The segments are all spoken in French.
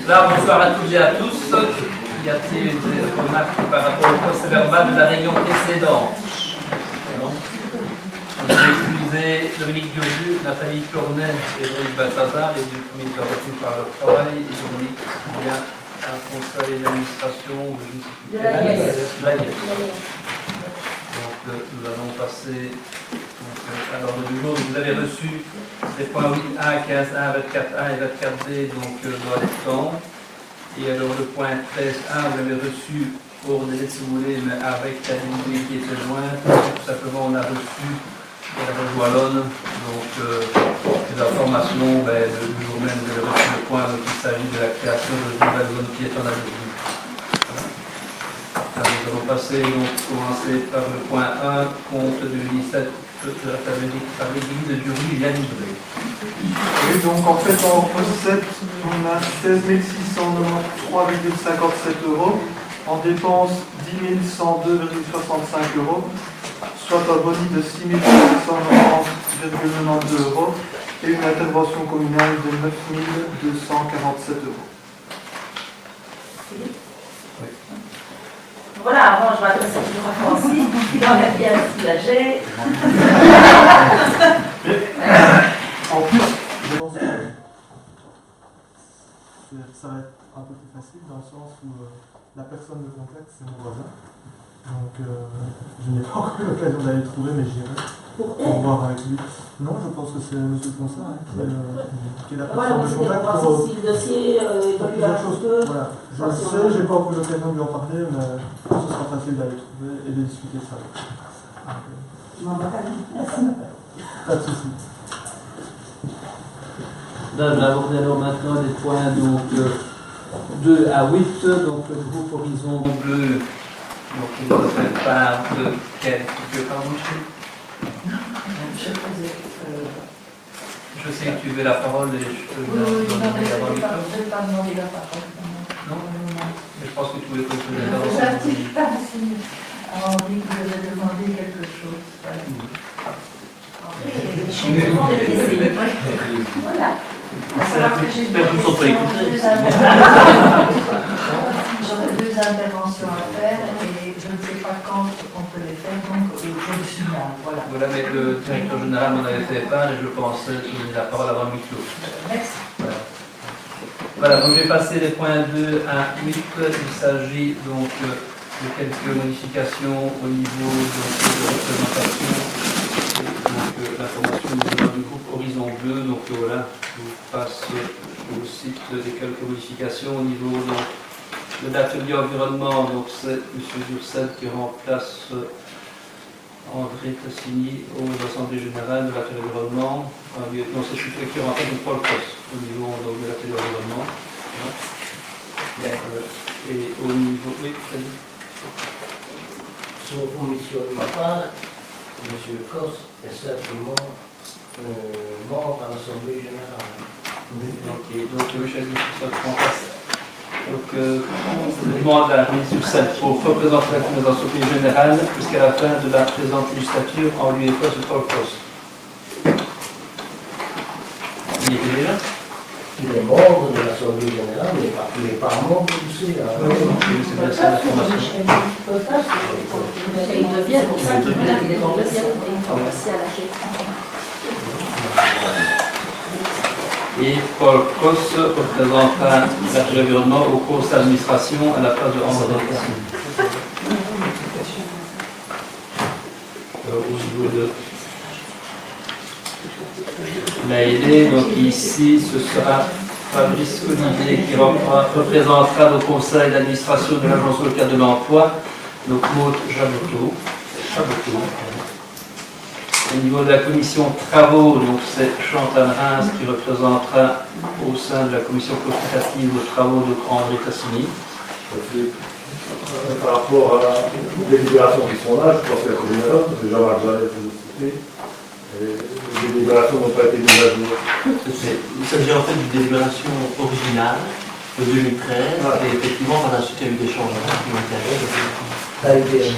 Bonsoir à toutes et à tous. Y a-t-il des remarques par rapport au procès-verbal de la réunion précédente? Je vais utiliser Dominique Diodu, Nathalie Cornet et Loïc Balthazar, les deux premiers sont retenus par leur travail, et Dominique vient à un conseil d'administration de la IES. Donc nous allons passer à l'ordre du jour. Vous avez reçu les points 8A, 15A, 24A et 24B, donc dans les temps. Et alors le point 13A, vous avez reçu pour délai si vous voulez, mais avec la ligne qui était jointe. Tout simplement, on a reçu la Wallonne, donc les informations, le jour même, vous avez reçu le point qu'il s'agit de la création de nouvelles zones piétonnes à Lille. Nous allons passer, donc, commencer par le point 1, compte de l'ISET de la fabrique de Duruy bien livré. Oui, donc en fait, en recette, on a 16 693,57 €. En dépenses, 10 102,65 €, soit un boni de 6 790,92 € et une intervention communale de 9 247 €. Voilà, avant je m'adressais toujours à Francis, il en a bien soulagé. En plus, ça va être un peu plus facile dans le sens où la personne de contact, c'est mon voisin. Donc, je n'ai pas encore eu l'occasion d'aller le trouver, mais j'irai pour voir avec lui. Non, je pense que c'est M. Consart qui est la personne de contact pour si le dossier est pas plus chose. Voilà. Je le sais, j'ai pas encore eu l'occasion de lui en parler, mais ce sera facile d'aller le trouver et de discuter ça. Je m'en vais pas. Pas de souci. Là, je vais aborder alors maintenant les points donc, 2 à 8, donc le groupe Horizon Bleu, donc il doit faire part de quel pardon, je sais que tu veux la parole et je te Oui, je ne vais pas demander la parole. Non, mais je pense que tu voulais continuer. J'arrive pas à envie que je vais demander quelque chose. Voilà. J'aurais 2 interventions à faire et je ne sais pas quand on peut les faire, donc je suis là. Voilà. Voilà, mais le directeur général m'en avait fait part et je pensais donner la parole avant le micro. Merci. Voilà, donc je vais passer les points 2 à 8. Il s'agit donc de quelques modifications au niveau de représentation. Donc l'information du groupe Horizon Bleu. Donc voilà, je vous passe au site des quelques modifications au niveau de l'atelier environnement. Donc c'est M. Durcel qui remplace André Tassigny aux assemblées générales de l'atelier environnement. Non, c'est celui qui remplace Paul Cross au niveau de l'atelier environnement. Et au niveau. Oui, Son commission de ma part, M. Kos est simplement membre à l'Assemblée générale. Donc, le chef de remplace Donc, je demande à la ministre Ursel pour représenter la Conférence générale jusqu'à la fin de la présente législature en lieu et place de Paul Coste. Il était déjà? Il est membre de l'Assemblée générale, mais il n'est pas membre du CA. C'est bien ça l'information. Il devient pour ça qu'il est membre aussi à la Et Paul Coste représentera l'environnement au conseil d'administration à la place de André Cassin. Au niveau de l'AED, donc ici ce sera Fabrice Olivier qui représentera le conseil d'administration de l'Agence locale de l'emploi, donc Maud Chaboteau. Au niveau de la commission travaux, donc c'est Chantal Reims qui représentera au sein de la commission consultative de travaux de André Cassini. Par rapport à la délibération qui sont là, je pense qu'il y a une erreur, parce que Jean-Marc Jallet vous cité, les délibérations n'ont pas été mises à jour. Il s'agit en fait d'une délibération originale de 2013, et effectivement, par la suite, il y a eu des changements qui ont été arrivés. Ça a été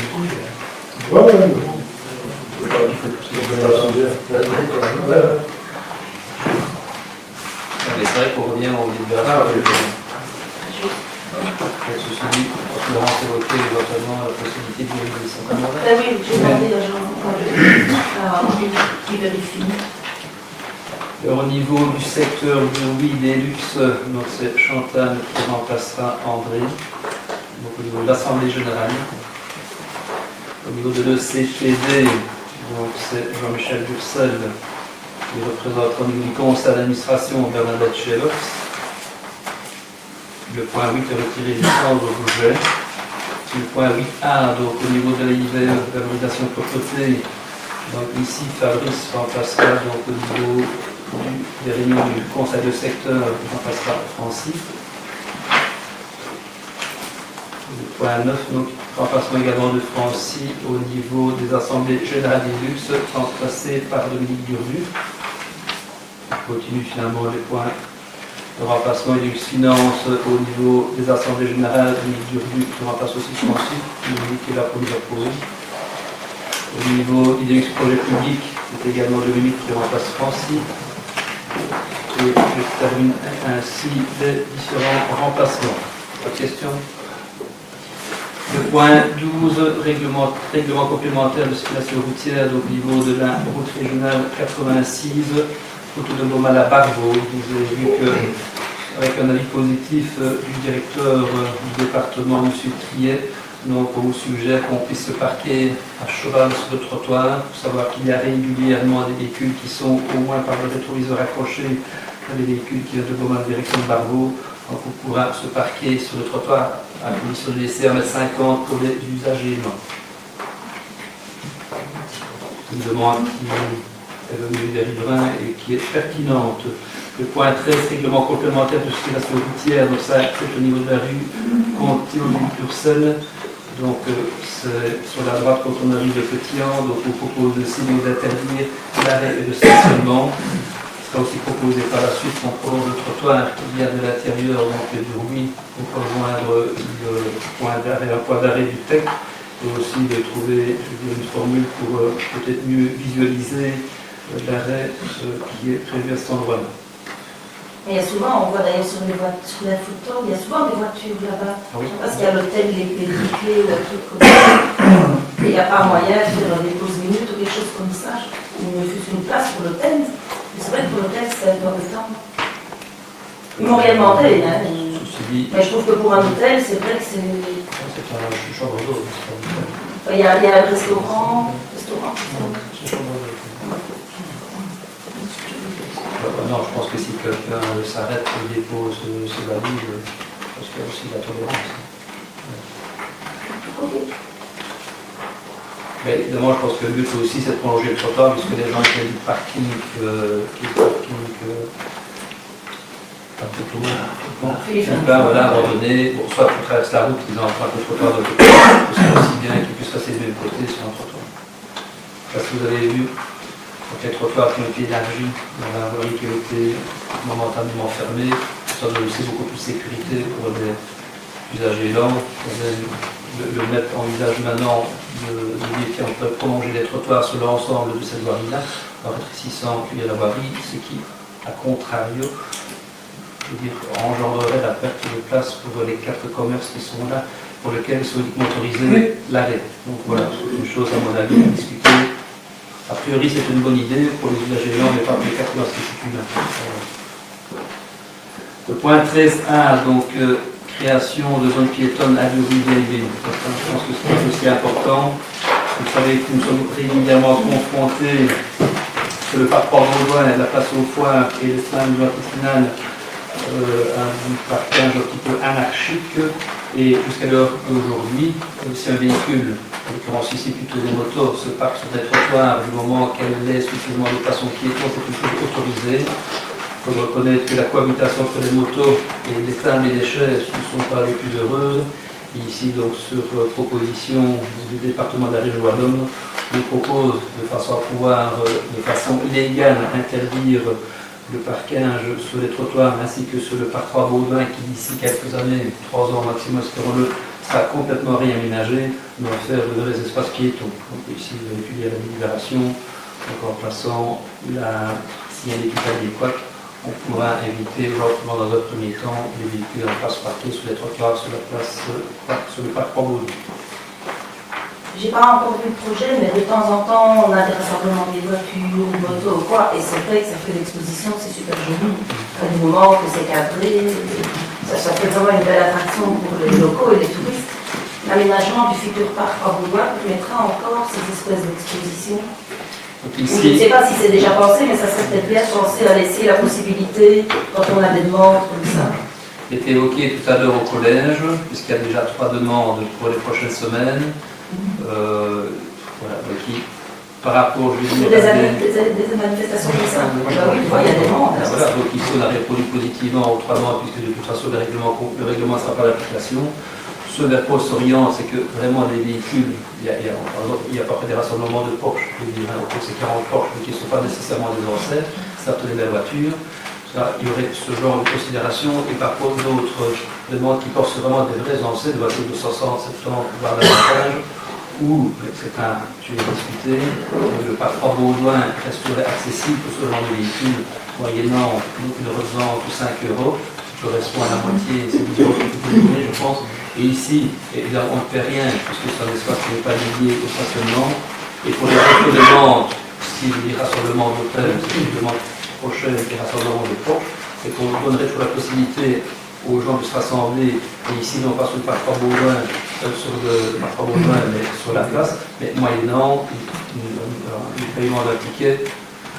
Mais c'est vrai qu'on revient aux délibérations. Ceci dit, Laurence évoquait éventuellement la possibilité de vérifier certains mandats. Oui, j'ai demandé à Jean qui vérifie. Au niveau du secteur du des luxe, donc c'est Chantal qui remplacera André. Donc au niveau de l'Assemblée générale. Au niveau de l'ECPD, donc c'est Jean-Michel Dursel qui représentera au niveau du conseil d'administration Bernadette Chelox. Le point 8 est retiré du centre au budget. Le point 8A, donc au niveau de l'IVE, valorisation de propreté, donc ici Fabrice remplacera donc au niveau des réunions du conseil de secteur, remplacera Francis. Le point 9, donc remplacement également de Francis au niveau des assemblées générales des luxe, remplacé par Dominique Durdu. On continue finalement les points. Le remplacement et finance au niveau des assemblées générales, Dominique Durdu qui remplace aussi Francis, Dominique qui est là pour nous appuyer. Au niveau IDEX projet public, c'est également Dominique qui remplace Francis. Et je termine ainsi les différents remplacements. Pas de questions? Le point 12, règlement complémentaire de circulation routière, donc au niveau de la route régionale 86, route de Beaumal à Barbeau. Vous avez vu qu'avec un avis positif du directeur du département, M. Triet, donc on vous suggère qu'on puisse se parquer à cheval sur le trottoir, pour savoir qu'il y a régulièrement des véhicules qui sont au moins par le rétroviseur accroché, des véhicules qui viennent de Beaumal en direction de Barbeau. Donc on pourra se parquer sur le trottoir à condition de laisser 1,50 m pour les usagers. C'est une demande qui est venue des riverains et qui est pertinente. Le point 13, règlement complémentaire de circulation routière, donc ça c'est au niveau de la rue Conti-Ursel. Donc c'est sur la droite quand on arrive de Petit-An, donc on propose aussi d'interdire l'arrêt et le stationnement. Il sera aussi proposé par la suite qu'on prolonge le trottoir qui vient de l'intérieur donc du Rouy pour rejoindre un point d'arrêt du TEC et aussi de trouver une formule pour peut-être mieux visualiser l'arrêt qui est prévu à cet endroit-là. Mais il y a souvent, on voit d'ailleurs sur la photo, il y a souvent des voitures là-bas. Ah oui. Parce qu'il y a l'hôtel, les clés ou un truc comme ça. Et il n'y a pas moyen de faire des pauses minutes ou des choses comme ça. Il me faut une place pour l'hôtel. Mais c'est vrai que pour l'hôtel, c'est dans le temps. Ils m'ont rien demandé, hein. Mais je trouve que pour un hôtel, c'est vrai que c'est. C'est une chambre d'eau. Il y a un restaurant. Non, je pense que si quelqu'un s'arrête et dépose ses valises, parce qu'il y a aussi de la tolérance. Mais évidemment, je pense que le but aussi, c'est de prolonger le trottoir, puisque les gens qui ont du parking, un peu plus loin, voilà, à un moment donné, bon, soit tu traverses la route, ils empruntent le trottoir de l'autre côté, c'est aussi bien qu'ils puissent passer de même côté sur un trottoir. Parce que vous avez vu, donc les trottoirs qui ont été élargis dans la voirie qui a été momentanément fermée, ça donne aussi beaucoup plus de sécurité pour les usagers lents. Le maître envisage maintenant de dire qu'on peut prolonger les trottoirs sur l'ensemble de cette voirie-là, en rétrécissant puis la voirie, ce qui, à contrario, je veux dire, engendrerait la perte de place pour les 4 commerces qui sont là, pour lesquels sont motorisés l'arrêt. Donc voilà, c'est une chose à mon avis à discuter. A priori, c'est une bonne idée pour les usagers lents, mais pas pour les 4 commerces qui sont là. Le point 13a, donc création de zones piétonnes à rue Vieille-Ville. Je pense que c'est aussi important. Vous savez que nous sommes régulièrement confrontés sur le parc Port-Vaudois, la place aux Foires et l'espace du artisanal à un partage un petit peu anarchique. Et jusqu'à l'heure d'aujourd'hui, si un véhicule, en l'occurrence ici plutôt des motos, se parque sur des trottoirs du moment qu'elle laisse suffisamment de place aux piétons, c'est une chose autorisée. Il faut reconnaître que la cohabitation entre les motos et les tables et les chaises ne sont pas les plus heureuses. Et ici, donc, sur proposition du département de la région Wallonne, on propose de façon à pouvoir, de façon illégale, interdire le parquage sur les trottoirs ainsi que sur le parc Trois-Baudouin qui, d'ici quelques années, 3 ans maximum, espérons-le, sera complètement réaménagé, on va faire de vrais espaces piétons. Donc ici, vous avez étudié la délibération, donc en plaçant la signalétique adéquate, on pourra éviter, dans un premier temps, les véhicules en place parqués sur les trottoirs, sur la place, sur le parc Trois-Baudouin. J'ai pas encore vu le projet, mais de temps en temps, on a des rassemblements des voitures, motos ou quoi, et c'est vrai que ça fait l'exposition, c'est super joli. Du moment que c'est cadré, ça fait vraiment une belle attraction pour les locaux et les touristes. L'aménagement du futur parc à Boulogne permettra encore ces espèces d'expositions. Je ne sais pas si c'est déjà pensé, mais ça serait peut-être bien de penser à laisser la possibilité, quand on a des demandes comme ça. Il est évoqué tout à l'heure au collège, puisqu'il y a déjà 3 demandes pour les prochaines semaines. Voilà, qui, par rapport, je veux dire, des manifestations comme ça. Oui, il y a des demandes. Voilà, donc il faut la répondre positivement aux 3 mois, puisque de toute façon, le règlement ne sera pas d'application. Ce vers quoi on s'oriente, c'est que vraiment les véhicules, il y a pas des rassemblements de Porsche, je veux dire, c'est 40 Porsche, mais qui ne sont pas nécessairement des ancêtres, c'est des belles voitures. Ça, il y aurait ce genre de considération, et par contre d'autres demandes qui portent vraiment des vrais ancêtres, des voitures de 60, 70, voire davantage, où, c'est un sujet discuté, le parc Port-Vaudois resterait accessible pour ce genre de véhicule, moyennant une revente de 5 €, qui correspond à la moitié, c'est 10 € que vous pouvez donner, je pense. Et ici, évidemment, on ne fait rien, puisque c'est un espace qui n'est pas dédié au stationnement. Et pour les autres demandes, si vous dites rassemblement d'hôtels, c'est une demande prochaine qui est rassemblement de Porsche, et qu'on donnerait toujours la possibilité aux gens de se rassembler, et ici non pas sur le parc Port-Vaudois, mais sur la place, mais moyennant un paiement d'un ticket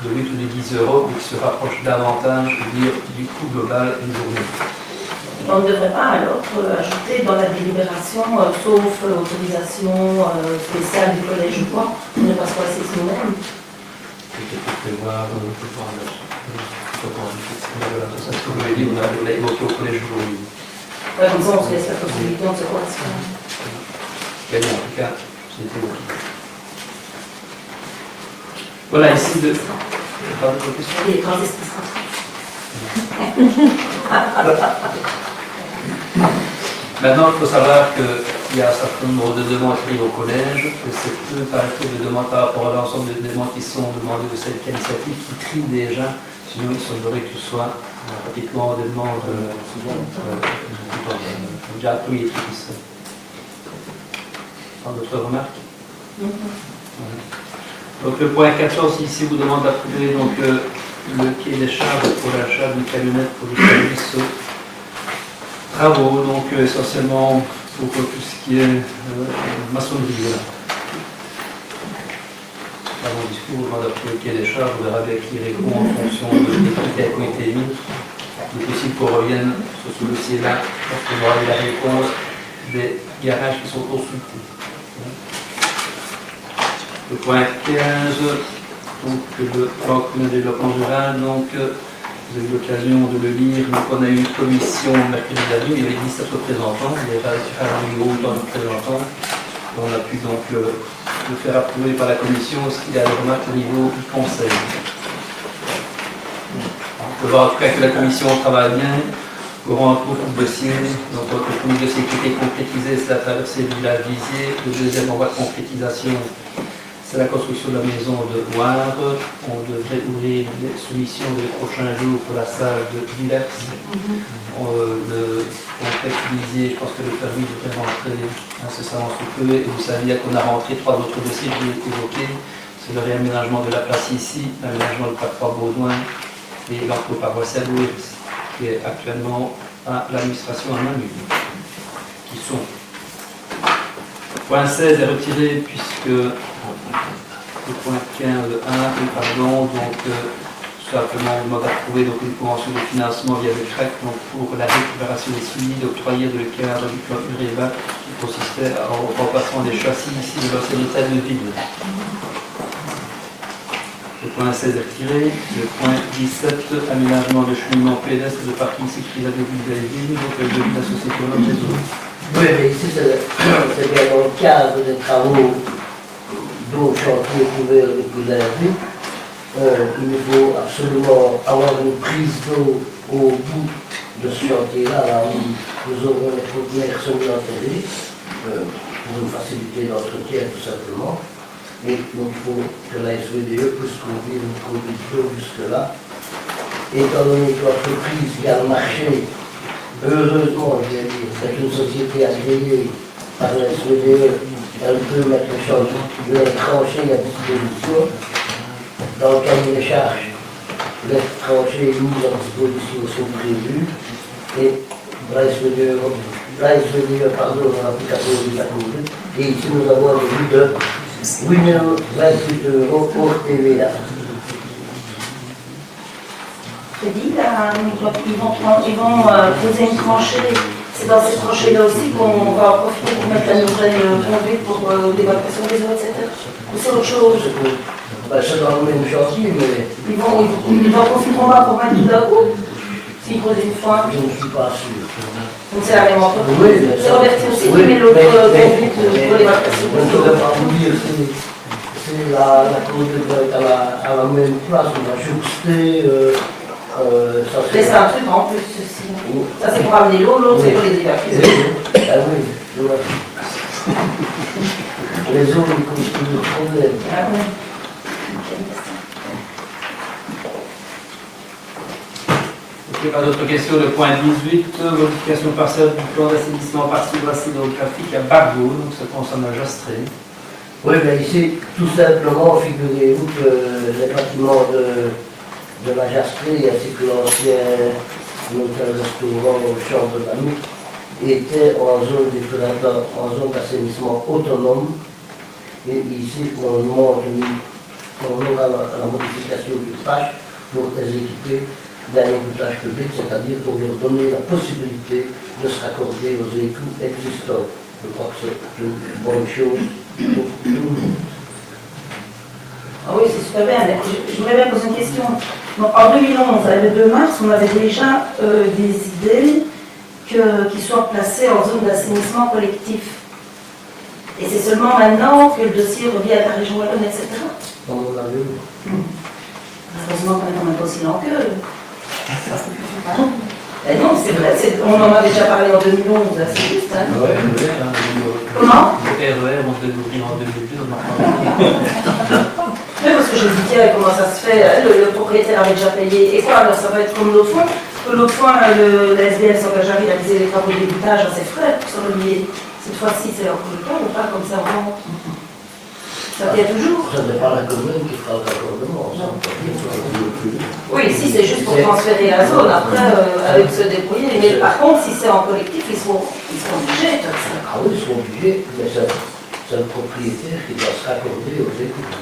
de 8 ou de 10 € et qui se rapproche davantage du coût global d'une journée. On ne devrait pas alors ajouter dans la délibération, sauf l'autorisation spéciale du collège ou quoi, on ne passe pas à 6 nous-mêmes. Peut-être prévoir, c'est ce que vous avez dit, on a évoqué au collège aujourd'hui. Comme ça, on se laisse la possibilité de se correspondre. Mais bon, en tout cas, c'est évoqué. Voilà, ici de. Pas d'autres questions ? Les grands esprits. Maintenant, il faut savoir qu'il y a un certain nombre de demandes qui arrivent au collège, que c'est peu par effet de demandes par rapport à l'ensemble des demandes qui sont demandées de cette initiative qui trient déjà, sinon il semblerait que ce soit pratiquement des demandes déjà triées. D'autres remarques ? Donc le point 14 ici vous demande d'approuver donc le quai des charges pour l'achat d'une camionnette pour le service travaux, donc essentiellement pour tout ce qui est maçonnerie. Voilà. Dans mon discours, je demande d'approuver le quai des charges, on verra bien qui répond en fonction des critères qui ont été émis. Il est possible qu'on revienne sur ce dossier-là, parce qu'on aura eu la réponse des garages qui sont consultés. Le point 15, donc le plan commun de développement rural, donc vous avez eu l'occasion de le lire. Donc on a eu une commission mercredi dernier, il y avait 17 représentants, il y avait autant de représentants. On a pu donc le faire approuver par la commission, ce qu'il y a des remarques au niveau du conseil. On peut voir en tout cas que la commission travaille bien. Courant beaucoup de dossiers, donc le premier dossier qui était concrétisé, c'est la traversée du village d'Isier. Le deuxième en voie de concrétisation, c'est la construction de la maison de Loire. On devrait ouvrir les soumissions des prochains jours pour la salle de Villers. Le contexte d'Isier, je pense que le permis devrait rentrer incessamment sous peu. Et vous saviez qu'on a rentré 3 autres dossiers que j'ai évoqués. C'est le réaménagement de la place ici, l'aménagement du parc Baudouin et l'entrepôt paroissial qui est actuellement à l'administration à Namur, qui sont. Point 16 est retiré puisque le point 15.1, pardon, donc simplement on demande d'approuver donc une convention de financement via le CREC donc pour la récupération des souliers octroyés dans le cadre du plan Ureba qui consistait au remplacement des châssis ici de l'ancien hôtel de ville. Le point 16 est retiré. Le point 17, aménagement de cheminement pédestre de parking sécurisé à début de la ville, donc le devis de la société Hollande des eaux. Oui, mais ici, c'est bien dans le cadre des travaux dont le chantier est ouvert depuis lundi. Il faut absolument avoir une prise d'eau au bout de ce chantier-là, là où nous aurons les premières semis enterrées, pour une facilité d'entretien tout simplement. Et donc il faut que la SVDE puisse trouver une conduite d'eau jusque-là. Étant donné que l'entreprise qui a le marché, heureusement, je vais dire, c'est une société agréée par la SVDE, elle peut mettre les tranchées à disposition. Dans le cahier des charges, les tranchées mises à disposition sont prévues. Et la SVDE, pardon, dans l'application de la conduite. Et ici nous avons un début de 8 028 € hors TVA. Je dis, là, ils vont poser une tranchée. C'est dans cette tranchée-là aussi qu'on va en profiter pour mettre la nouvelle conduite pour l'évacuation des eaux, etc. Ou c'est autre chose? C'est dans le même chantier, mais Ils vont profiteront pas pour mettre tout d'un coup s'ils posent une fois. je ne suis pas sûr. Donc c'est la même entreprise. Oui, bien C'est sûr. Roberti aussi Oui, qui met l'autre mais- conduite pour l'évacuation Je ne des eaux. saurais pas vous dire si la conduite va être à la même place, on va jouxter. Ça Mais c'est un truc en plus, ceci. Ça c'est pour amener l'eau, l'autre c'est pour les évacuer. Ah oui, je vois. Les eaux, ils causent plus de problèmes. Ah ouais. Ok, pas d'autres questions. Le point 18, modification partielle du plan d'assainissement partiel hydrographique à Barbeau, donc ça concerne la Jastrée. Oui, mais ici, tout simplement, figurez-vous que les bâtiments de la Jastrée ainsi que l'ancien hôtel-restaurant au champ de Namur étaient en zone d'exploitation, en zone d'assainissement autonome. Et ici, on demande la modification du PACH pour les équiper d'un écoutage public, c'est-à-dire pour leur donner la possibilité de se raccorder aux écoutes existants. Je crois que c'est une bonne chose pour tout le monde. Ah oui, c'est super bien. Mais je voudrais bien poser une question. Donc, en 2011, le 2 mars, on avait déjà des idées qui soient placées en zone d'assainissement collectif. Et c'est seulement maintenant que le dossier revient à la région wallonne, etc. Comme on l'a vu. Heureusement qu'on est quand même pas aussi lent qu'eux. Eh non, c'est vrai, on en avait déjà parlé en 2011, c'est juste. Hein. Ouais, Comment? le RER, on devait l'ouvrir en 2012, on en Oui, parce que je me dis, tiens, comment ça se fait? Le propriétaire avait déjà payé. Et quoi, alors ça va être comme l'autre fois? Que l'autre fois, la SBL s'engage à réaliser les travaux d'évitage à ses frais pour se relier. Cette fois-ci, c'est encore le cas ou pas comme ça vraiment? Ça tient toujours? Ça n'est pas la commune qui fera le raccordement. Oui, si c'est juste pour transférer la zone, après, avec se débrouiller. Mais par contre, si c'est en collectif, ils sont obligés de faire ça. Ah oui, ils sont obligés, mais c'est le propriétaire qui doit se raccorder aux écoutes.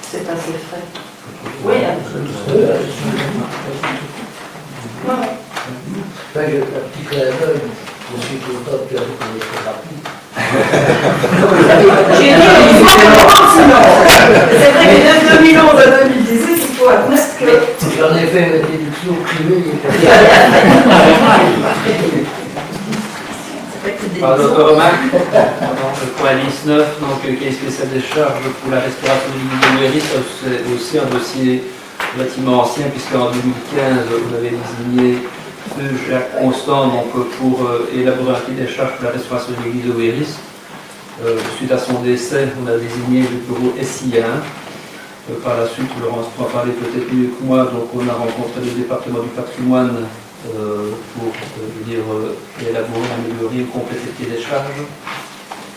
C'est pas ses frais. Oui, hein. Ouais. Enfin, un petit clin d'œil, je suis content que tu as été très rapide. J'ai dit, il faut sinon. C'est vrai que de 2011 à 2018, il faut admettre que. J'en ai fait une déduction privée. Par d'autres remarques, le point 19, donc, qui est spécial des charges pour la restauration de l'île de mairie, c'est aussi un dossier relativement ancien, puisqu'en 2015, on avait désigné de Jacques Constant donc, pour élaborer un cahier des charges pour la restauration de l'église de Ouéris. Suite à son décès, on a désigné le bureau SIA. Par la suite, Laurence pourra parler peut-être mieux que moi, donc on a rencontré le département du patrimoine pour élaborer, améliorer ou compléter le cahier des charges.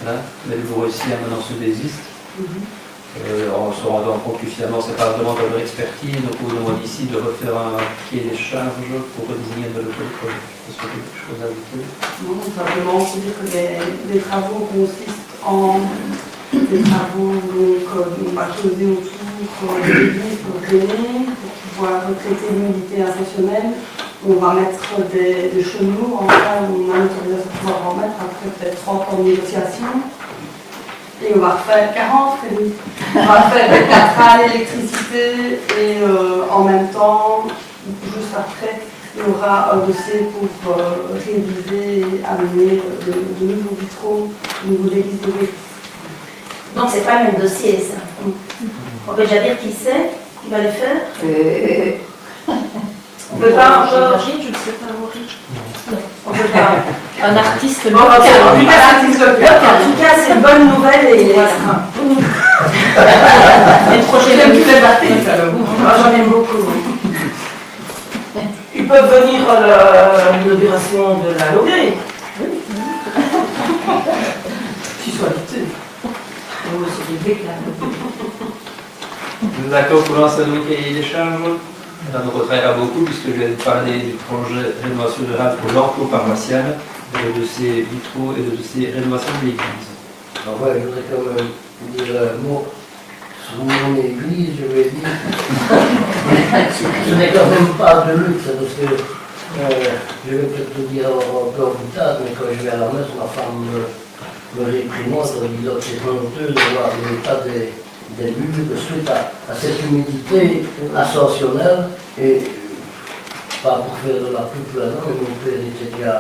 Voilà. Mais le bureau SIA maintenant se désiste. En se rendant compte que finalement, c'est pas vraiment de leur expertise, donc on vous demande ici de refaire un cahier des charges pour désigner un nouvel projet. Est-ce que vous avez quelque chose à ajouter? Non, simplement, c'est dire que les travaux consistent en des travaux on va creuser autour de l'église pour drainer, pour pouvoir traiter l'humidité ascensionnelle. On va mettre des chenaux, en cas où on a l'autorisation de pouvoir en mettre après peut-être 30 ans de négociation. Et on va refaire 40 crédits. On va faire des cathédrales, l'électricité et en même temps, juste après, il y aura un dossier pour réviser et amener de nouveaux vitraux au niveau de l'église de Ouéris. Donc c'est pas le même dossier ça. On peut déjà dire qui c'est, qui va le faire. On peut pas encore. Je ne sais pas, On peut pas. Un artiste En tout cas, c'est une bonne nouvelle et voilà. Les projets même plus moi j'en aime beaucoup. Ils peuvent venir à l'inauguration de la Logrée. Qu'ils soient invités. C'est des là. Vous êtes d'accord pour lancer un cahier des charges? On en retraira beaucoup puisque je vais parler du projet rénovation rurale pour l'enclos paroissial, de ces vitraux et de ces rénovations de l'église. Alors ouais, je voudrais quand même dire un mot sur mon église, je vais dire. Ce n'est quand même pas de luxe, parce que je vais peut-être te dire encore plus tard, mais quand je vais à la messe, ma femme me réprimande en disant que c'est honteux de voir l'état des bulles suite à cette humidité ascensionnelle. Et pas pour faire de la pub là-dedans, mais mon père était déjà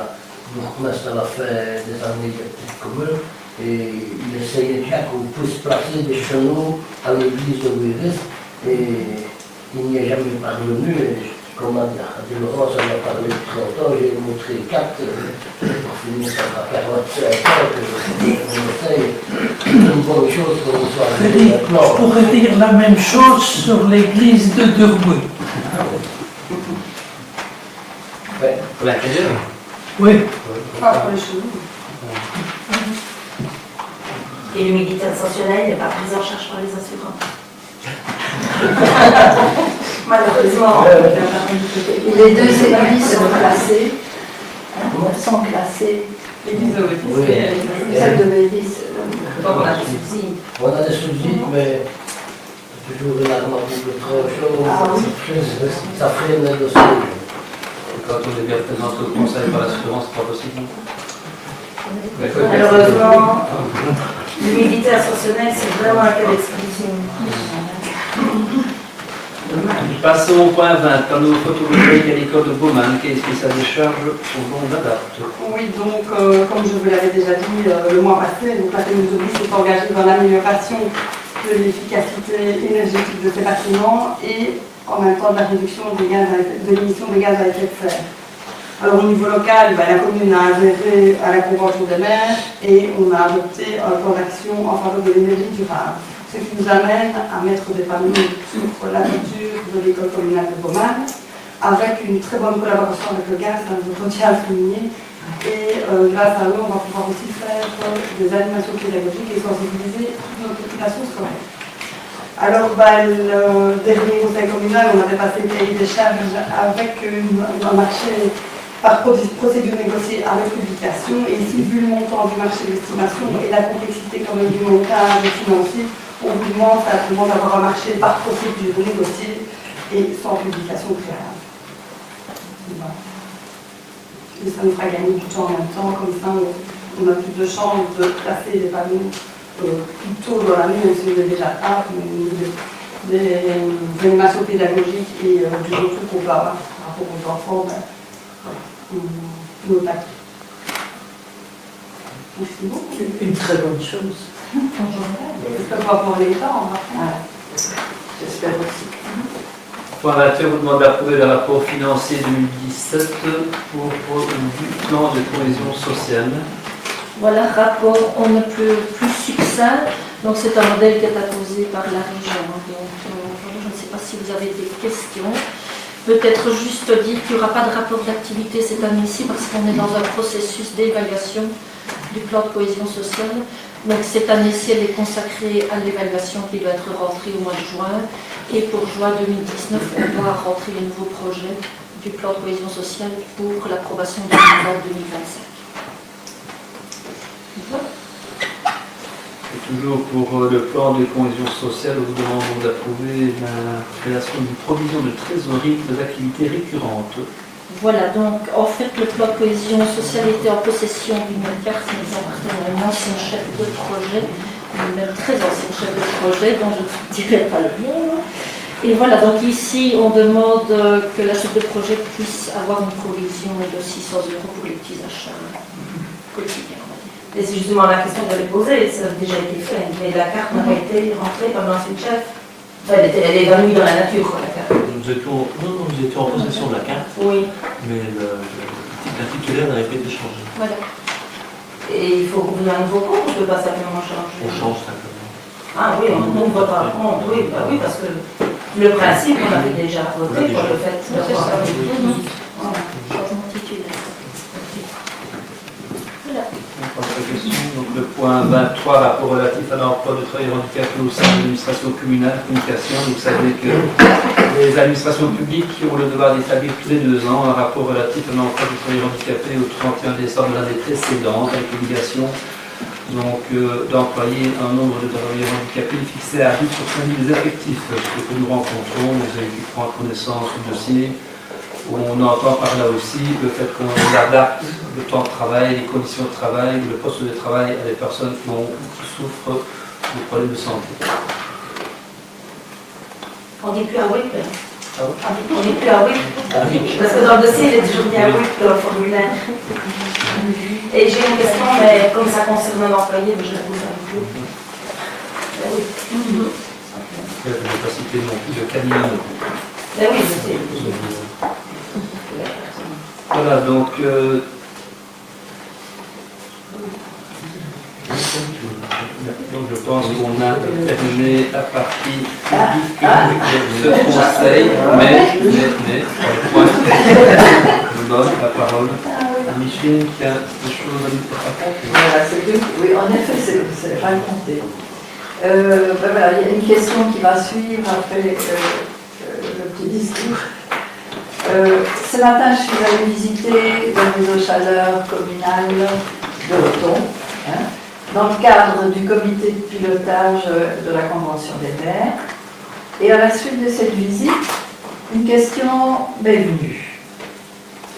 bourgmestre à la fin des années de petite commune. Et il essayait déjà qu'on puisse placer des chenaux à l'église de Ouéris. Et il n'y est jamais parvenu. Et comme a dit Laurence, elle a parlé de 30 ans, j'ai montré 4 pour finir par 45 ans que on essaye une bonne chose pour nous soit Je pourrais dire la même chose sur l'église de Durbuy. Ouais. Pour l'intérieur? Oui. pas pour les chenaux. Et l'humidité ascensionnelle n'est pas prise en charge par les assurances. Malheureusement. Les deux églises sont classées. Sont classées. L'église de Oui. Ouéris. Celle de Mélis. Donc on a des subsides. On a des subsides, mais toujours une armature trop chaude, ça freine le dossier. Et quand on est bien présenté au conseil par l'assurance, c'est pas possible. Malheureusement, l'humidité ascensionnelle, c'est vraiment un cas d'exclusion. Passons au point 20, panneau photovoltaïque à l'école de Baumann, qui est spécial des charges au long d'adapte. Oui, donc comme je vous l'avais déjà dit le mois passé, donc la Télévision s'est engagée dans l'amélioration de l'efficacité énergétique de ces bâtiments et en même temps de la réduction de l'émission de gaz à effet de serre. Alors au niveau local, la commune a adhéré à la Convention des maires et on a adopté un plan d'action en faveur de l'énergie durable. Ce qui nous amène à mettre des panneaux sur la toiture de l'école communale de Baumann, avec une très bonne collaboration avec le gaz, je tiens à le souligner. Et grâce à eux, on va pouvoir aussi faire des animations pédagogiques et sensibiliser toute notre population scolaire. Alors, le dernier conseil communal, on avait passé le cahier des charges avec un marché par procédure négociée avec publication. Et ici, vu le montant du marché d'estimation et la complexité quand même du montage financier, on vous demande simplement d'avoir un marché par procédure négociée et sans publication préalable. Voilà. Et ça nous fera gagner du temps en même temps, comme ça on a plus de chances de placer les panneaux plus tôt dans l'année, même si on est déjà tard, mais des animations pédagogiques et du retour qu'on peut avoir par rapport aux enfants, nos taquets. Merci beaucoup. Une très bonne chose. J'espère pas pour l'État, on va faire. J'espère aussi. Point 21, vous demandez d'approuver le rapport financier 2017 pour du plan de cohésion sociale. Voilà, rapport on ne peut plus succinct. Donc c'est un modèle qui est apposé par la région. Donc je ne sais pas si vous avez des questions. Peut-être juste dire qu'il n'y aura pas de rapport d'activité cette année-ci parce qu'on est dans un processus d'évaluation du plan de cohésion sociale. Donc cette année-ci, elle est consacrée à l'évaluation qui doit être rentrée au mois de juin. Et pour juin 2019, on doit rentrer les nouveaux projets du plan de cohésion sociale pour l'approbation 2020-2025. Voilà. Et toujours pour le plan de cohésion sociale, nous vous demandons d'approuver la création d'une provision de trésorerie de l'activité récurrente. Voilà, donc en fait le plan de cohésion sociale était en possession d'une carte qui nous appartenait à une ancienne chef de projet, une même très ancienne chef de projet dont je ne dirai pas le nom. Et voilà, donc ici on demande que la chef de projet puisse avoir une provision de 600 € pour les petits achats quotidiens. Et c'est justement la question que j'avais posée, ça a déjà été fait, mais la carte n'a pas été rentrée par l'ancien chef. Enfin, elle est évanouie dans la nature, quoi, la carte. Nous étions en possession de la carte, Oui, mais la titulaire n'avait pas été changée. voilà. Et il faut ouvrir un nouveau compte, on ne peut pas simplement changer. On change simplement. Ah oui, on ne voit pas le compte, oui, bah oui, parce que le principe, on avait déjà voté pour le fait d'avoir un Changement titulaire. Voilà. Donc le point 23, rapport relatif à l'emploi de travailleurs handicapés au sein de l'administration communale, communication. Vous savez que les administrations publiques ont le devoir d'établir tous les 2 ans un rapport relatif à l'emploi de travailleurs handicapés au 31 décembre de l'année précédente, avec l'obligation d'employer un nombre de travailleurs handicapés fixé à 10% des effectifs. Ce que nous rencontrons, vous avez pu prendre connaissance du dossier. On entend par là aussi le fait qu'on adapte le temps de travail, les conditions de travail, le poste de travail à des personnes qui souffrent de problèmes de santé. On dit plus à WIP. Ah oui. On dit plus à WIP. Parce que dans le dossier, il est toujours bien WIP dans le formulaire. Et j'ai une question, mais comme ça concerne un employé, je la pose un peu. Oui. Je ne vais pas citer non plus de cabinet. Ben oui, je sais. Voilà, donc je pense qu'on a terminé la partie publique de ce conseil, mais le point, je donne la parole à Micheline qui a des choses à nous raconter. Voilà, oui, en effet, c'est raconté. Voilà, il y a une question qui va suivre après le petit discours. Ce matin, je suis allée visiter le réseau chaleur communal de Roton, dans le cadre du comité de pilotage de la Convention des maires. Et à la suite de cette visite, une question m'est venue.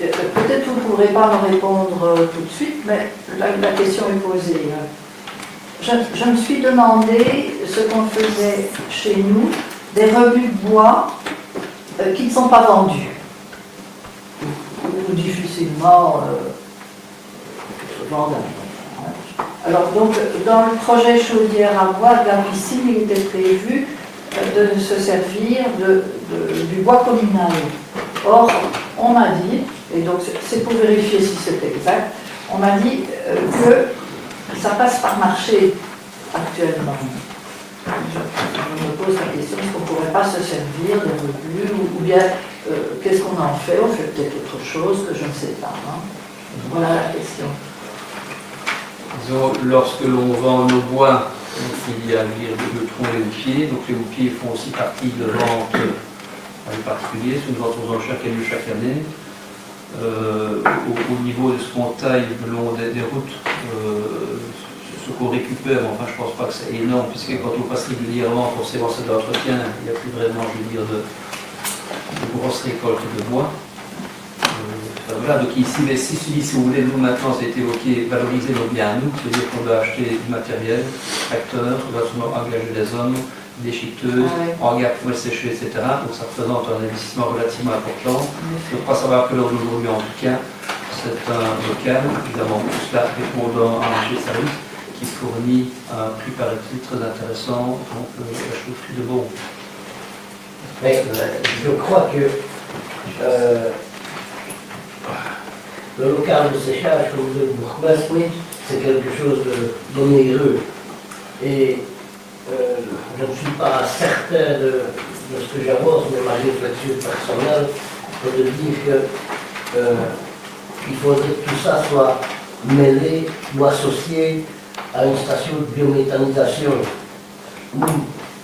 Peut-être vous ne pourrez pas me répondre tout de suite, mais la question est posée. Je me suis demandé ce qu'on faisait chez nous, des rebuts de bois qui ne sont pas vendus, ou difficilement vendables. Alors donc, dans le projet chaudière à bois de la piscine, il était prévu de se servir du bois communal. Or, on m'a dit, et donc c'est pour vérifier si c'est exact, on m'a dit que ça passe par marché actuellement. Je me pose la question, est-ce qu'on ne pourrait pas se servir des rebuts, ou bien qu'est-ce qu'on en fait? On fait peut-être autre chose que je ne sais pas. Voilà la question. Disons, lorsque l'on vend nos bois, il y a le tronc et les houppiers. Donc les houppiers font aussi partie de vente à les particuliers. C'est une vente aux enchères qui a lieu chaque année. Au niveau de ce qu'on taille le long des routes, ce qu'on récupère, enfin je ne pense pas que c'est énorme, puisque quand on passe régulièrement, forcément c'est de l'entretien, il n'y a plus vraiment, je veux dire, de grosses récoltes de bois. Voilà, donc ici, mais si vous voulez, nous maintenant, c'est évoqué, valoriser nos biens à nous, c'est-à-dire qu'on doit acheter du matériel, tracteur, on doit souvent engager des hommes, des chiqueteuses, hangars pour le sécher, etc. Donc ça représente un investissement relativement important. Je crois savoir que l'heure d'aujourd'hui, en tout cas, c'est un local, évidemment, tout cela répondant à un marché de service qui fournit un prix par litre très intéressant, donc la chaufferie de Beaune. Mais je crois que le local de séchage, comme vous le bourgmestre, c'est quelque chose d'onéreux. Et je ne suis pas certain de ce que j'avance, mais ma réflexion personnelle est de dire qu'il faudrait que tout ça soit mêlé ou associé à une station de biométhanisation, où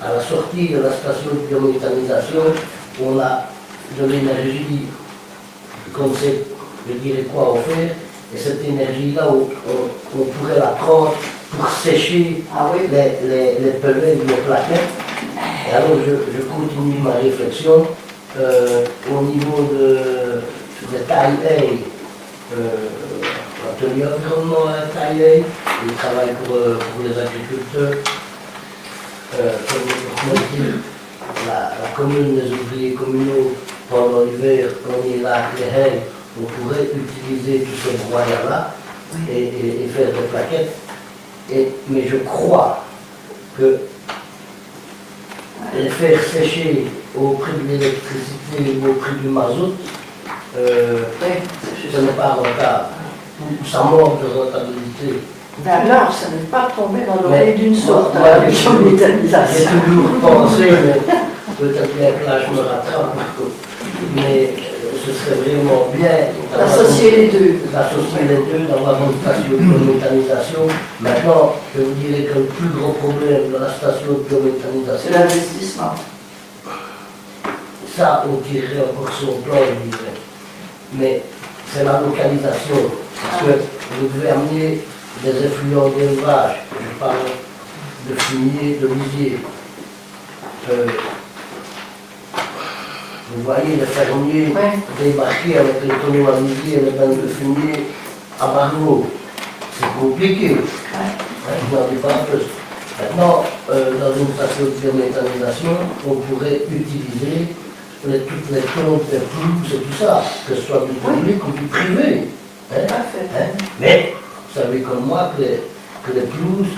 à la sortie de la station de biométhanisation, on a de l'énergie qu'on sait, je dirais quoi en faire, et cette énergie-là, on pourrait la prendre pour sécher les pellets, les plaquettes. Et alors je continue ma réflexion au niveau de taille l'atelier environnement à taille, il travaille pour les agriculteurs. Comme on dit, la commune des ouvriers communaux, pendant l'hiver, on est là avec les haies, on pourrait utiliser tous ces broyats-là et faire des plaquettes. Mais je crois que les faire sécher au prix de l'électricité ou au prix du mazout, ce n'est pas rentable. Ça manque de rentabilité. Alors, ça n'est pas tombé dans l'oreille d'une sorte de J'ai biométhanisation. toujours pensé, mais peut-être bien que là je me rattrape, mais ce serait vraiment bien D'associer les deux. D'avoir une station de biométhanisation. Maintenant, je vous dirais que le plus gros problème de la station de biométhanisation, C'est l'investissement. ça, on tirerait encore son plan, je dirais. Mais c'est la localisation. Parce que vous devez amener des effluents d'élevage. Je parle de fumier, de lisier. Vous voyez les fermiers débarquer avec les tonneaux à lisier et les bains de fumier à Barlow. C'est compliqué. Je n'en dis pas plus. Maintenant, dans une station de biométhanisation, on pourrait utiliser toutes les plantes, les pelouses et tout ça, que ce soit du public ou du privé. Mais vous savez comme moi que les pelouses,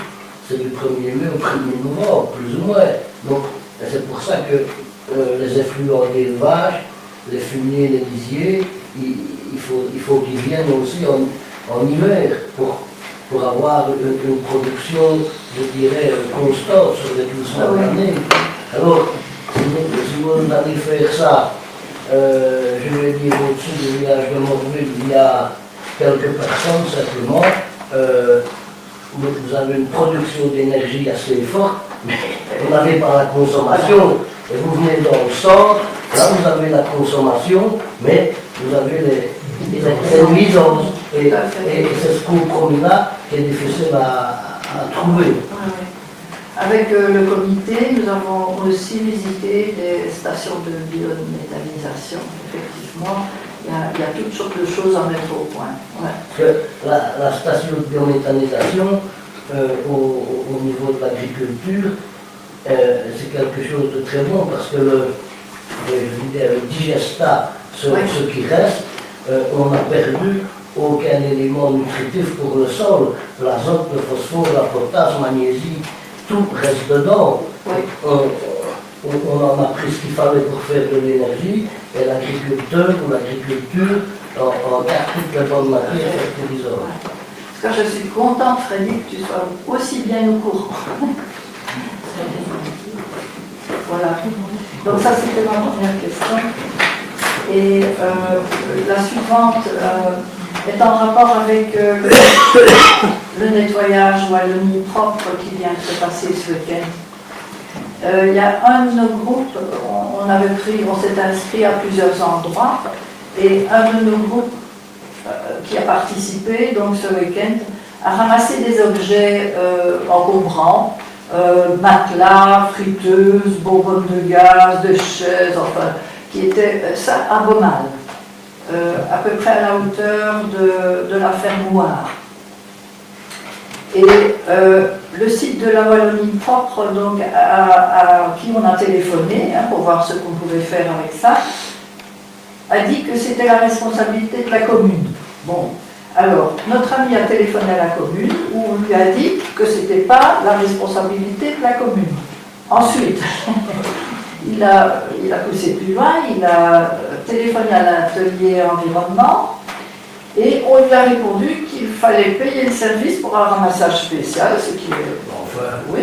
c'est du 1er mai au 1er novembre, plus ou moins. Donc c'est pour ça que les effluents d'élevage, les fumiers, les lisiers, il faut qu'ils viennent aussi en hiver pour avoir une production, je dirais, constante sur les 12 mois de l'année. Alors, si vous allez faire ça, je vais dire au-dessus du village de Morville, il y a quelques personnes simplement, vous avez une production d'énergie assez forte, mais vous n'avez pas la consommation. Et vous venez dans le centre, là vous avez la consommation, mais vous avez les nuisances. Et c'est ce compromis-là qui est difficile à trouver. Avec le comité, nous avons aussi visité des stations de biométhanisation. Effectivement, il y a toutes sortes de choses à mettre au point. Parce que la station de biométhanisation, au niveau de l'agriculture, c'est quelque chose de très bon parce que le digestat, ce qui reste, on n'a perdu aucun élément nutritif pour le sol. L'azote, le phosphore, la potasse, le magnésie, tout reste dedans. On en a pris ce qu'il fallait pour faire de l'énergie et l'agriculteur ou l'agriculture en garde toutes les bonnes matières fertilisantes. Parce que je suis contente, Freddy, que tu sois aussi bien au courant. Voilà. Donc ça, c'était ma première question. Et la suivante est en rapport avec le nettoyage Wallonie propre qui vient de se passer ce week-end. Il y a un de nos groupes, on s'est inscrit à plusieurs endroits, et un de nos groupes qui a participé donc ce week-end a ramassé des objets encombrants, matelas, friteuses, bonbonnes de gaz, de chaises, enfin, qui étaient ça abominable, à peu près à la hauteur de la ferme Noire. Et le site de la Wallonie propre, donc, à qui on a téléphoné pour voir ce qu'on pouvait faire avec ça, a dit que c'était la responsabilité de la commune. Bon, alors, notre ami a téléphoné à la commune, où on lui a dit que ce n'était pas la responsabilité de la commune. Ensuite, il a poussé plus loin, il a téléphoné à l'atelier environnement et on lui a répondu qu'il fallait payer le service pour un ramassage spécial, ce qui est... Enfin, Oui.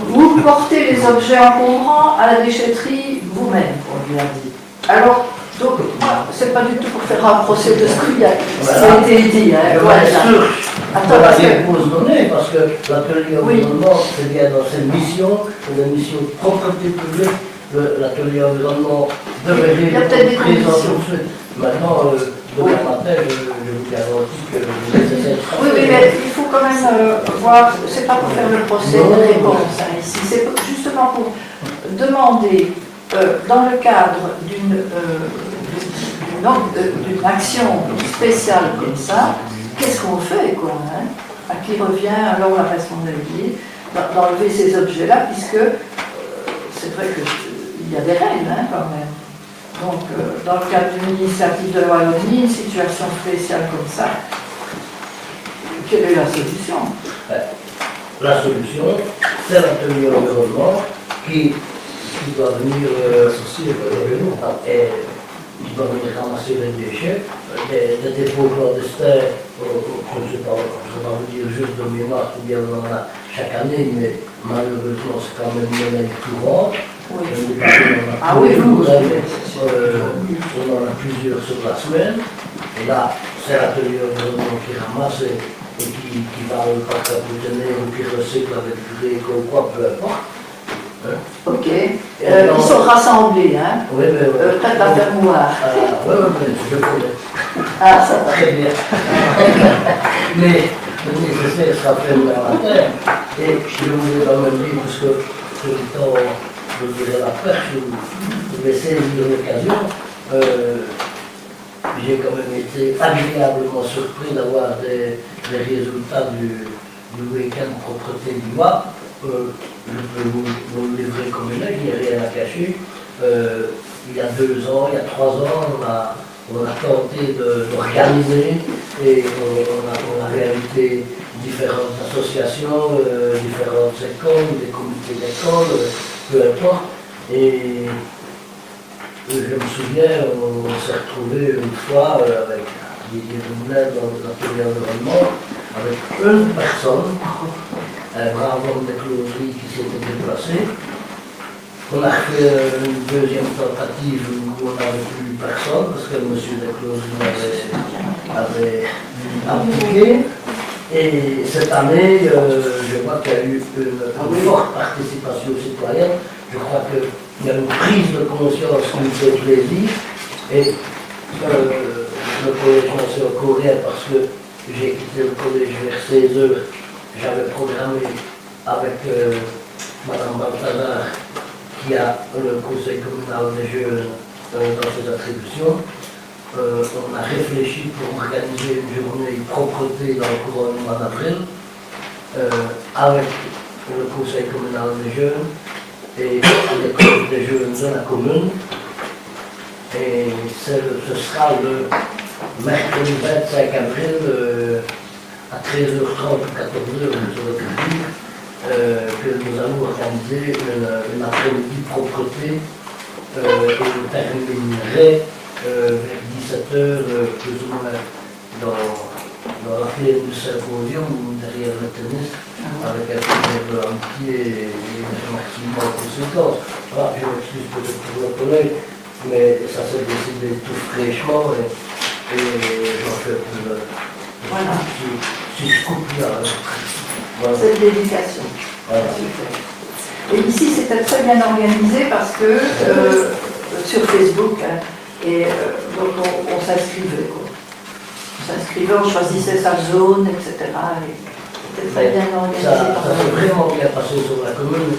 Vous portez les objets encombrants à la déchetterie vous-même, on lui a dit. Alors, donc, moi, c'est pas du tout pour faire un procès de Scouillac, ça a été dit. Hein, je voilà. suis sûr Attends, qu'on va parce que- bien pour se donner, parce que l'atelier Oui. environnement, c'est bien dans cette mission, une mission de propreté publique, l'atelier environnement devrait Il y a peut-être des présent conditions. tout de suite. Maintenant, demain matin, je vous garantis que le nécessaire sera Oui, fait. mais il faut quand même voir, c'est pas pour faire le procès de réponse hein, ici, c'est justement pour demander, dans le cadre d'une action spéciale comme ça, qu'est-ce qu'on fait, quoi, hein, à qui revient alors la responsabilité d'enlever ces objets-là, puisque c'est vrai qu'il y a des règles, hein, quand même. Donc, dans le cadre d'une initiative de loi Wallonie, une situation spéciale comme ça, quelle est la solution? La solution, c'est l'atelier environnement qui doit venir associer et qui doit venir ramasser les déchets, des dépôts clandestins, je ne sais pas vous dire juste de mémoire combien on en a chaque année, mais malheureusement c'est quand même une monnaie courante. Oui. Ah oui, on vous, en a plusieurs sur la semaine, et là c'est l'atelier environnement qui ramasse et qui va au parc à Boutonnet ou qui recycle avec du réco ou quoi, peu importe. Hein? Ok. Ils sont rassemblés, hein, Oui, mais près de la fermoire. oui, je connais. Ah, ça va. Très bien. Mais le nécessaire sera fait le matin. Et je voulais quand même dire, parce que tout le temps, je dirais la perche, je vais saisir l'occasion. J'ai quand même été agréablement surpris d'avoir des résultats du week-end propreté du mois. Je peux vous le livrer comme une lettre, il n'y a rien à cacher. Il y a 2 ans, il y a 3 ans, on a tenté d'organiser et on a réalité différentes associations, différentes écoles, des comités d'école, peu importe. Et je me souviens, on s'est retrouvé une fois avec Didier Dumoulin dans l'atelier environnement, avec une personne, un brave homme de closerie qui s'était déplacé. On a fait une deuxième tentative où on n'avait plus personne, parce que M. de closerie avait appliqué. Et cette année, je vois qu'il y a eu une forte participation citoyenne. Je crois qu'il y a une prise de conscience qui me fait plaisir. Et le collège c'est au Coréen parce que j'ai quitté le collège vers 16h. J'avais programmé avec Mme Balthazar, qui a le conseil communal des jeunes dans ses attributions. On a réfléchi pour organiser une journée propreté dans le courant du mois d'avril avec le conseil communal des jeunes et l'école des jeunes de la commune. Et ce sera le mercredi 25 avril à 13h30 ou 14h, que nous allons organiser une après-midi propreté et on terminerait vers 17h, plus ou moins dans la plaine du symposium ou derrière le tennis, avec un peu d'amitié et des remerciements conséquents. Voilà, je m'excuse peut-être pour le collègue, mais ça s'est décidé tout fraîchement et j'en fais plus Voilà. si je coupe là. Voilà. Cette dédication. Voilà. Super. Et ici, c'était très bien organisé parce que sur Facebook, hein, et donc on s'inscrivait, quoi. On s'inscrivait, on choisissait sa zone, etc. Et c'était très bien organisé. Ça s'est vraiment bien passé sur la commune.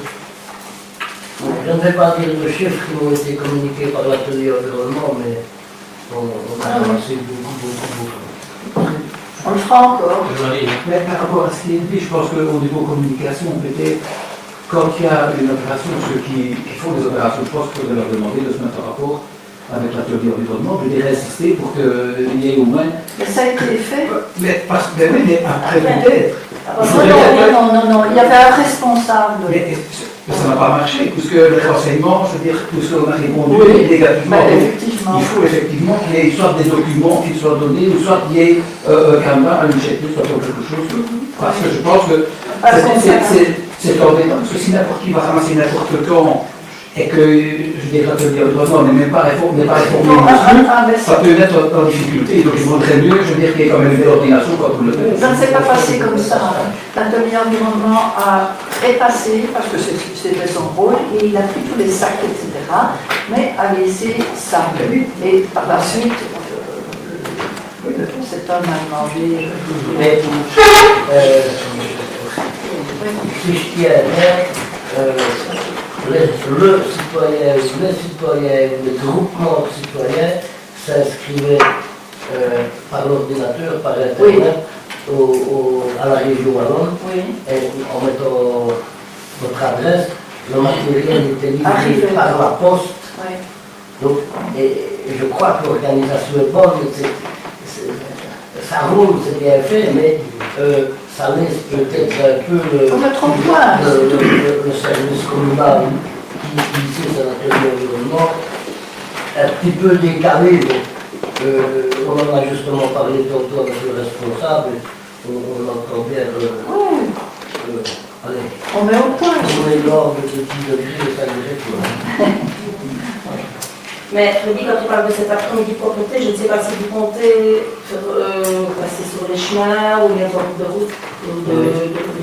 Je ne vais pas dire de chiffres qui m'ont été communiqués par l'atelier environnement, mais on a avancé beaucoup. On le fera encore. Mais par rapport à ce qui est dit, je pense qu'au niveau communication, peut-être, quand il y a une opération, ceux qui font des opérations, je pense qu'il faudrait leur demander de se mettre en rapport avec l'atelier environnement. Je dirais insister pour qu'il y ait au moins. Mais ça a été fait. Mais parce que mais après peut-être. Non, il y avait un responsable. que ça n'a pas marché, puisque les renseignements, je veux dire, puisqu'on a répondu négativement. Effectivement. Il faut effectivement qu'il y ait soit des documents qui soient donnés, ou soit qu'il y ait un caméra, un checklist, soit quelque chose. Parce que je pense que c'est embêtant, parce que si n'importe qui va ramasser n'importe quand, et que, je dirais que le droit n'est même pas réformé ça peut être en difficulté. Donc il vaudrait mieux, je veux dire, qu'il y ait quand même une coordination quand on le fait. Ça ne s'est pas passé comme ça. L'atelier environnement est passé, parce que c'était son rôle, et il a pris tous les sacs, etc., mais a laissé ça. Et par la suite, cet homme a demandé... Mais, si je tiens le citoyen, les citoyens, le groupement citoyen s'inscrivait par l'ordinateur, par Internet, à la région wallonne, et en mettant votre adresse, le matériel était livré par la poste. Donc, et je crois que l'organisation est bonne, ça roule, c'est bien fait, mais ça laisse peut-être un peu le service communal qui ici c'est l'atelier environnement un petit peu décalé. On en a justement parlé tantôt avec le responsable, on entend bien allez, on met au point. On est l'ordre de petit degré, ça dirait. Mais Freddy, quand tu parles de cet après-midi propreté, je ne sais pas si vous comptez passer sur les chemins ou les bords de route, ou de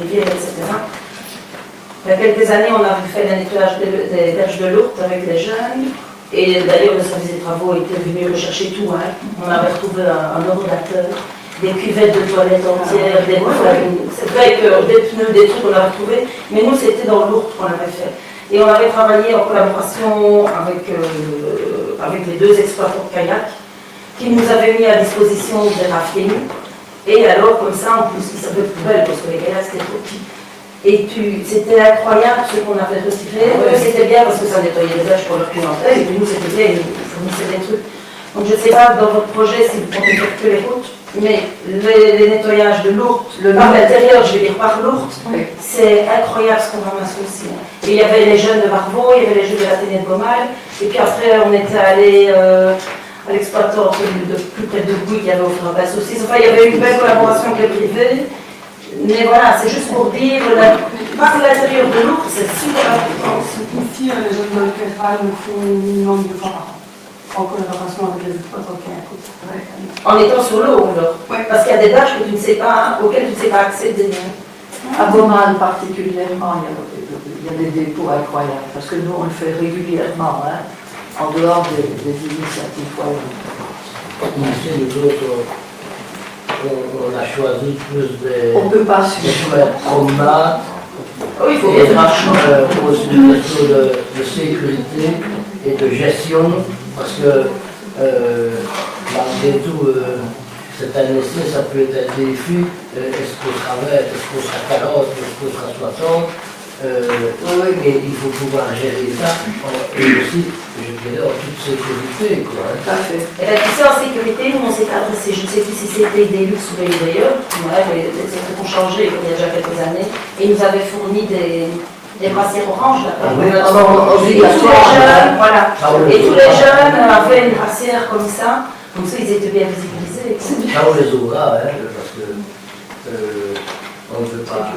rivières, etc. Il y a quelques années, on a fait le nettoyage des berges de l'Ourthe avec les jeunes. Et d'ailleurs, le service des travaux était venu rechercher tout. Hein. On avait retrouvé un ordinateur, des cuvettes de toilettes entières, des c'est vrai que des pneus, des trucs qu'on a retrouvés, mais nous, c'était dans l'Ourthe qu'on avait fait. Et on avait travaillé en collaboration avec les deux exploitants de kayak qui nous avaient mis à disposition des rafting. Et alors, comme ça, en plus, ils savaient plus belle parce que les kayaks c'était trop petit. Et c'était incroyable ce qu'on avait retiré. C'était bien parce que ça nettoyait les berges pour leur clientèle. Et puis nous, c'était bien, ils fournissaient des trucs. Donc je ne sais pas dans votre projet si vous comptez faire que les routes, mais les nettoyages de l'Ourthe, par l'intérieur, je vais dire par l'Ourthe, c'est incroyable ce qu'on ramasse aussi. Et il y avait les jeunes de Barbeau, il y avait les jeunes de l'Athénée de Beaumal, et puis après on était allé à l'exploitant de plus près de Bouy qui avait offert un basse aussi. Enfin, il y avait une belle collaboration avec les privés. Mais voilà, c'est juste pour dire, par l'intérieur de l'Ourthe, c'est super important. Ici, les jeunes de l'Ourthe nous font un minimum de fois par an, en collaboration avec les exploitants qui écoutent. En étant sur l'eau, alors. Parce qu'il y a des berges auxquelles tu ne sais pas accéder. À Beaumal particulièrement, il y a des dépôts incroyables, parce que nous, on le fait régulièrement, hein, en dehors des initiatives foyers. Ici, nous autres, on a choisi plus des chemins de promenade, des marches aussi des questions de sécurité et de gestion, parce que malgré tout, c'est un essai, ça peut être un défi. Est-ce qu'on sera 20, est-ce qu'on sera 40, est-ce qu'on sera 60 et il faut pouvoir gérer ça, et aussi, je dirais, en toute sécurité. Quoi, hein. Et bien, tu sais, en sécurité, nous, on s'est adressé, je ne sais plus si c'était des luxe ou des d'ailleurs, les trucs ont changé il y a déjà quelques années, et ils nous avaient fourni des brassières oranges, là. Et tous les jeunes, voilà. Et tous les jeunes avaient une brassière comme ça, donc ça, ils étaient bien visibilisés. Ça, on les aura, hein, parce que on ne veut pas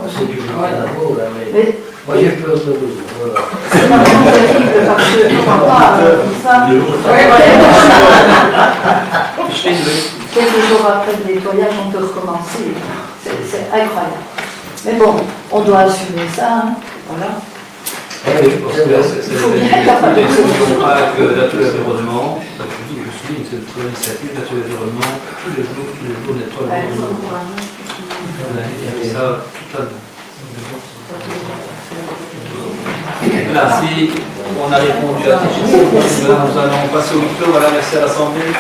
sécurité là-haut, là, mais moi j'ai peur de vous. Voilà. C'est vraiment terrible parce que quelques jours après le nettoyage, on peut recommencer. C'est incroyable. Mais bon, on doit assumer ça. Hein. Voilà. C'est pas que l'atelier environnement, je souligne, c'est une très bonne initiative, l'atelier environnement, tous les jours nettoie. Il y avait ça toute l'année. Voilà, si on a répondu à tes questions, nous allons passer au micro. Voilà, merci à l'Assemblée.